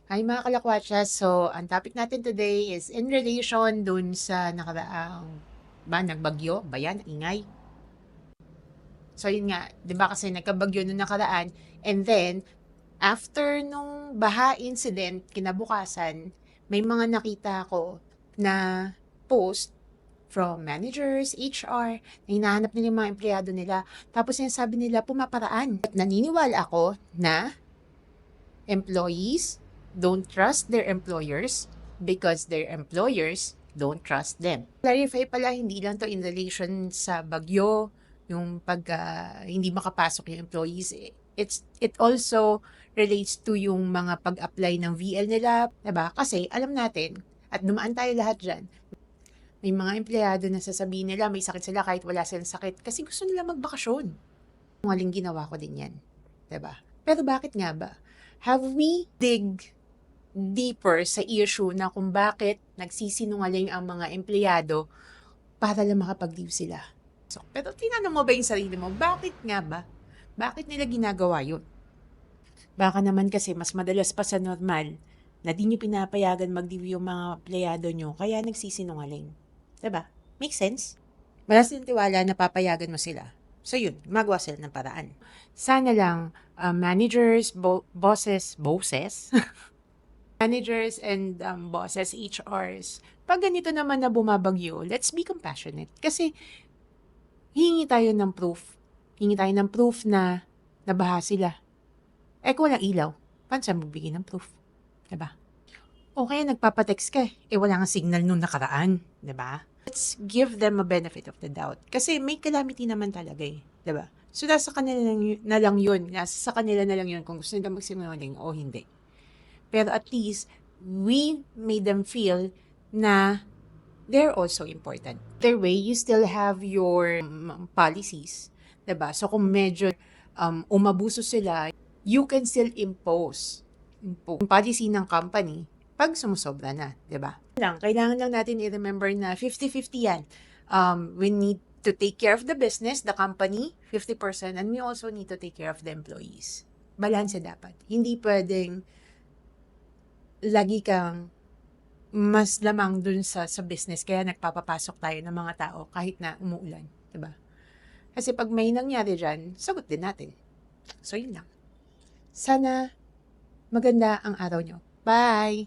Hi mga kalakwatsa. So, ang topic natin today is in relation dun sa nakaraang nagbagyo ba yan? Ingay. So, yun nga, 'di ba kasi nagkabagyo nung nakaraan and then after nung baha incident kinabukasan, may mga nakita ako na post from managers, HR, na hinahanap nila yung mga empleyado nila. Tapos sinasabi nila pumaparaan. At naniniwala ako na employees don't trust their employers because their employers don't trust them. Clarify pala, hindi lang to in relation sa bagyo, yung pag hindi makapasok yung employees. It also relates to yung mga pag-apply ng VL nila, 'di ba? Kasi alam natin, at dumaan tayo lahat dyan, may mga empleyado na sasabihin nila may sakit sila kahit wala silang sakit kasi gusto nila magbakasyon. Maling ginawa ko din yan. 'Di ba? Pero bakit nga ba? Have we dig deeper sa issue na kung bakit nagsisinungaling ang mga empleyado para lang makapag-leave sila? So, pero tinanong mo ba yung sarili mo, bakit nga ba? Bakit nila ginagawa yun? Baka naman kasi mas madalas pa sa normal na di nyo pinapayagan mag-leave yung mga empleyado nyo, kaya nagsisinungaling. 'Di ba? Make sense? Wala silang tiwala na papayagan mo sila. So yun, gumagawa sila ng paraan. Sana lang managers, bosses, managers and bosses, HRs, pag ganito naman na bumabagyo, let's be compassionate. Kasi hihingi tayo ng proof. Hingi tayo ng proof na nabaha sila. Eh kung walang ilaw, paano saan magbigay ng proof? Diba? O kaya nagpapatext ka, eh wala nga signal nung nakaraan. Diba? Let's give them a benefit of the doubt. Kasi may calamity naman talaga eh. Diba? So nasa kanila na lang yun. Nasa sa kanila na lang yun kung gusto nila magsinungaling o hindi. Pero at least, we made them feel na they're also important. Their way, you still have your policies. Diba? So kung medyo umabuso sila, you can still impose yung policy ng company pag sumusobra na. Diba? Kailangan lang natin i-remember na 50-50 yan. We need to take care of the business, the company, 50%, and we also need to take care of the employees. Balanse dapat. Hindi pwedeng lagi kang mas lamang dun sa business kaya nagpapapasok tayo ng mga tao kahit na umuulan, 'di ba? Kasi pag may nangyari diyan, sagot din natin. So yun lang. Sana maganda ang araw nyo. Bye!